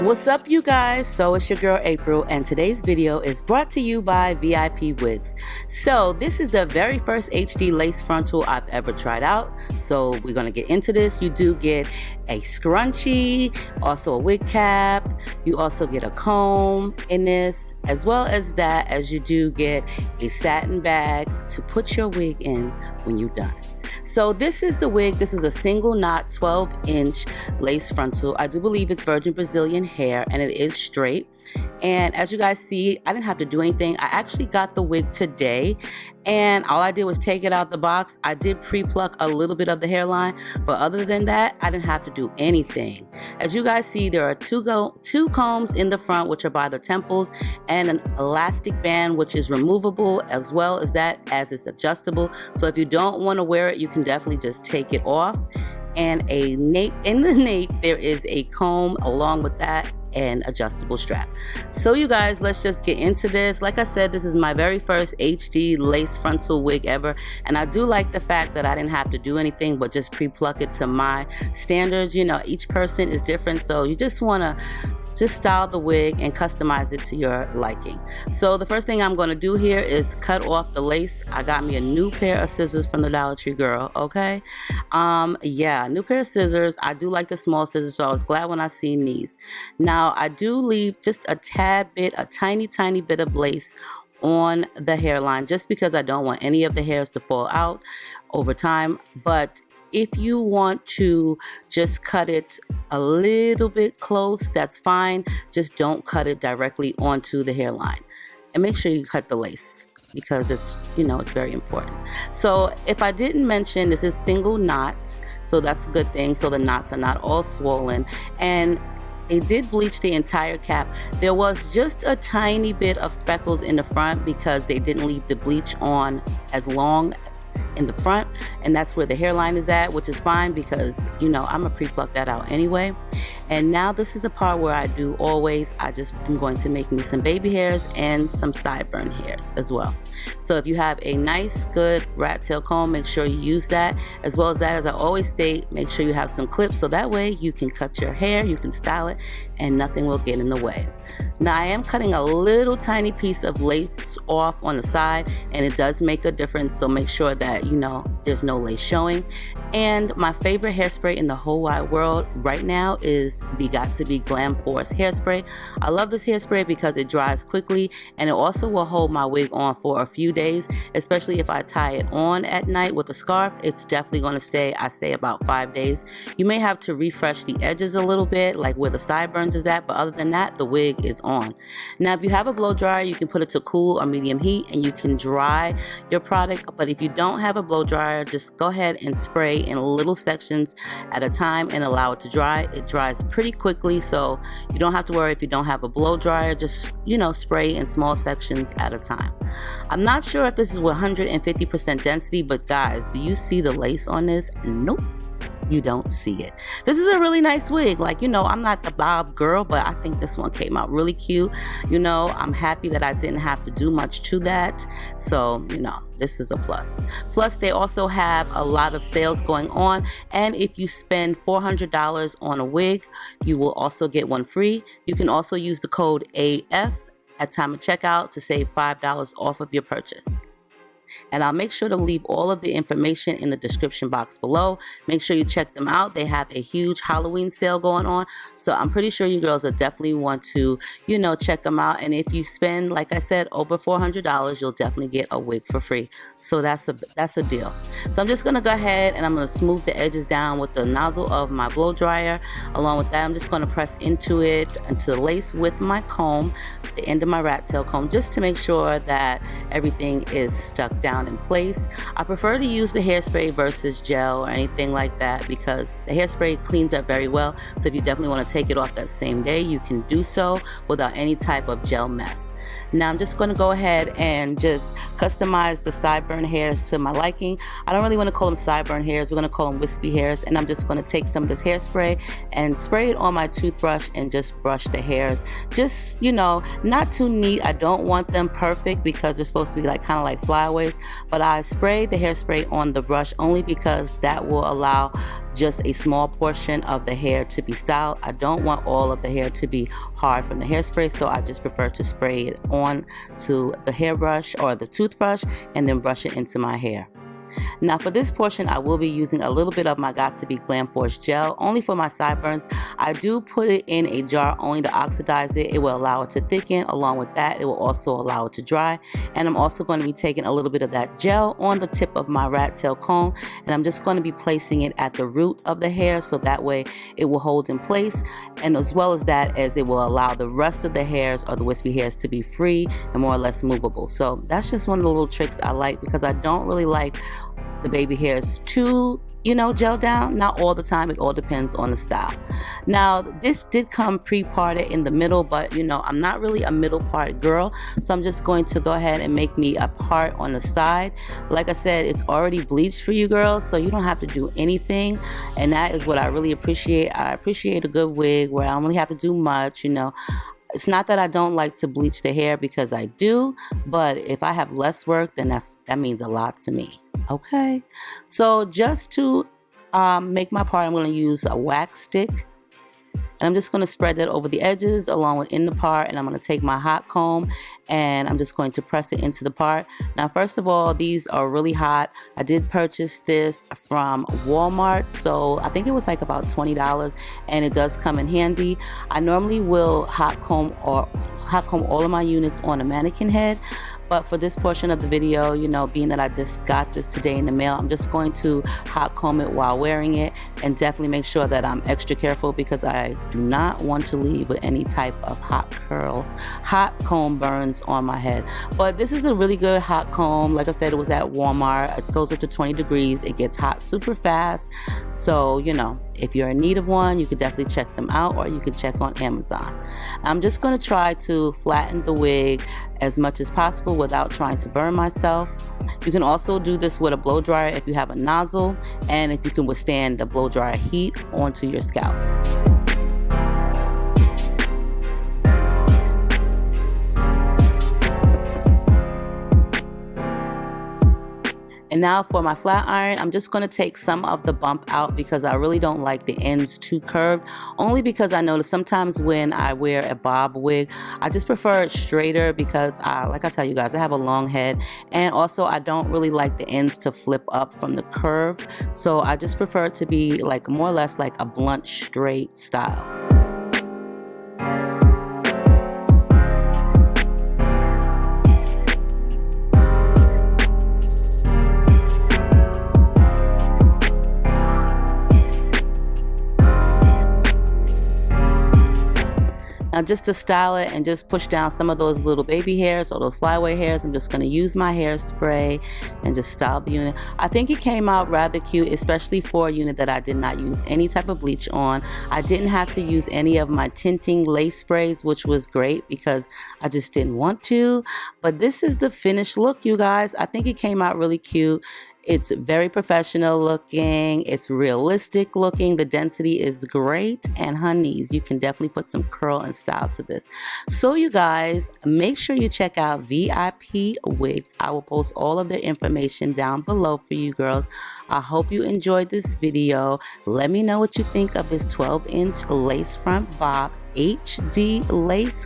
What's up, you guys? So it's your girl April, and today's video is brought to you by VIPWigs. So this is the very first HD lace frontal I've ever tried out. So we're gonna get into this. You do get a scrunchie, also a wig cap. You also get a comb in this, as well as that, as you do get a satin bag to put your wig in when you're done. So this is the wig. This is a single knot 12-inch lace frontal. I do believe it's virgin Brazilian hair, and it is straight. And as you guys see, I didn't have to do anything. I actually got the wig today, and all I did was take it out the box. I did pre-pluck a little bit of the hairline, but other than that, I didn't have to do anything. As you guys see, there are two combs in the front, which are by the temples, and an elastic band, which is removable, as well as that, as it's adjustable. So if you don't want to wear it, you can definitely just take it off. And in the nape, there is a comb along with that, and adjustable strap. So you guys, let's just get into this. Like I said, this is my very first HD lace frontal wig ever, and I do like the fact that I didn't have to do anything but just pre-pluck it to my standards. You know, each person is different, so you just want to style the wig and customize it to your liking. So the first thing I'm going to do here is cut off the lace. I got me a new pair of scissors from the Dollar Tree, girl. Okay, yeah, new pair of scissors. I do like the small scissors, so I was glad when I seen these. Now I do leave just a tad bit, a tiny bit of lace on the hairline, just because I don't want any of the hairs to fall out over time. But if you want to just cut it a little bit close, that's fine. Just don't cut it directly onto the hairline, and make sure you cut the lace, because it's, you know, it's very important. So if I didn't mention, this is single knots, so that's a good thing. So the knots are not all swollen, and it did bleach the entire cap. There was just a tiny bit of speckles in the front because they didn't leave the bleach on as long in the front, and that's where the hairline is at, which is fine because, you know, I'm gonna pre-pluck that out anyway. And now this is the part where I do always, I just am going to make me some baby hairs and some sideburn hairs as well. So if you have a nice good rat tail comb, make sure you use that, as well as that, as I always state, make sure you have some clips, so that way you can cut your hair, you can style it, and nothing will get in the way. Now I am cutting a little tiny piece of lace off on the side, and it does make a difference, so make sure that, you know, there's no lace showing. And my favorite hairspray in the whole wide world right now is the Got To Be Glam Force hairspray. I love this hairspray because it dries quickly, and it also will hold my wig on for a few days, especially if I tie it on at night with a scarf. It's definitely going to stay, I say, about 5 days. You may have to refresh the edges a little bit, like where the sideburns is at, but other than that, the wig is on. Now if you have a blow dryer, you can put it to cool or medium heat, and you can dry your product. But if you don't have a blow dryer, just go ahead and spray in little sections at a time and allow it to dry. It dries pretty quickly, so you don't have to worry if you don't have a blow dryer. Just, you know, spray in small sections at a time. I'm not sure if this is 150% density, but guys, do you see the lace on this? Nope, you don't see it. This is a really nice wig. Like, you know, I'm not the bob girl, but I think this one came out really cute. You know, I'm happy that I didn't have to do much to that. So, you know, this is a plus. Plus, they also have a lot of sales going on, and if you spend $400 on a wig, you will also get one free. You can also use the code AF at time of checkout to save $5 off of your purchase. And I'll make sure to leave all of the information in the description box below. Make sure you check them out. They have a huge Halloween sale going on, so I'm pretty sure you girls will definitely want to, you know, check them out. And if you spend, like I said, over $400, you'll definitely get a wig for free. So that's a deal. So I'm just gonna go ahead and I'm gonna smooth the edges down with the nozzle of my blow dryer. Along with that, I'm just gonna press into the lace with my comb, the end of my rat tail comb, just to make sure that everything is stuck down in place. I prefer to use the hairspray versus gel or anything like that, because the hairspray cleans up very well. So if you definitely want to take it off that same day, you can do so without any type of gel mess. Now I'm just going to go ahead and just customize the sideburn hairs to my liking. I don't really want to call them sideburn hairs. We're going to call them wispy hairs. And I'm just going to take some of this hairspray and spray it on my toothbrush and just brush the hairs. Just, you know, not too neat. I don't want them perfect because they're supposed to be like kind of like flyaways. But I spray the hairspray on the brush only because that will allow just a small portion of the hair to be styled. I don't want all of the hair to be hard from the hairspray, so I just prefer to spray it on to the hairbrush or the toothbrush and then brush it into my hair. Now for this portion, I will be using a little bit of my Got To Be Glam Force gel, only for my sideburns. I do put it in a jar only to oxidize it. It will allow it to thicken. Along with that, it will also allow it to dry. And I'm also going to be taking a little bit of that gel on the tip of my rat tail comb, and I'm just going to be placing it at the root of the hair, so that way it will hold in place, and as well as that, as it will allow the rest of the hairs or the wispy hairs to be free and more or less movable. So that's just one of the little tricks I like, because I don't really like the baby hairs to, gel down. Not all the time, it all depends on the style. Now this did come pre-parted in the middle, but I'm not really a middle part girl, so I'm just going to go ahead and make me a part on the side. Like I said, it's already bleached for you girls, so you don't have to do anything, and that is what I really appreciate. I appreciate a good wig where I don't really have to do much. It's not that I don't like to bleach the hair, because I do, but if I have less work, then that means a lot to me. Okay, so just to make my part, I'm going to use a wax stick, and I'm just going to spread that over the edges along with in the part, and I'm going to take my hot comb and I'm just going to press it into the part. Now first of all, these are really hot. I did purchase this from Walmart, so I think it was like about $20, and it does come in handy. I normally will hot comb all of my units on a mannequin head, but for this portion of the video, being that I just got this today in the mail, I'm just going to hot comb it while wearing it, and definitely make sure that I'm extra careful, because I do not want to leave with any type of hot comb burns on my head. But this is a really good hot comb. Like I said, it was at Walmart. It goes up to 20 degrees. It gets hot super fast. So, if you're in need of one, you could definitely check them out, or you could check on Amazon. I'm just going to try to flatten the wig as much as possible without trying to burn myself. You can also do this with a blow dryer if you have a nozzle, and if you can withstand the blow dryer heat onto your scalp. And now for my flat iron, I'm just going to take some of the bump out, because I really don't like the ends too curved. Only because I notice sometimes when I wear a bob wig, I just prefer it straighter, because like I tell you guys, I have a long head, and also I don't really like the ends to flip up from the curve. So I just prefer it to be like more or less like a blunt straight style. Now just to style it and just push down some of those little baby hairs or those flyaway hairs, I'm just going to use my hairspray and just style the unit. I think it came out rather cute, especially for a unit that I did not use any type of bleach on. I didn't have to use any of my tinting lace sprays, which was great because I just didn't want to. But this is the finished look, you guys. I think it came out really cute. It's very professional looking. It's realistic looking. The density is great. And honeys, you can definitely put some curl and style to this. So you guys, make sure you check out VIPWigs. I will post all of their information down below for you girls. I hope you enjoyed this video. Let me know what you think of this 12-inch lace front bob HD lace.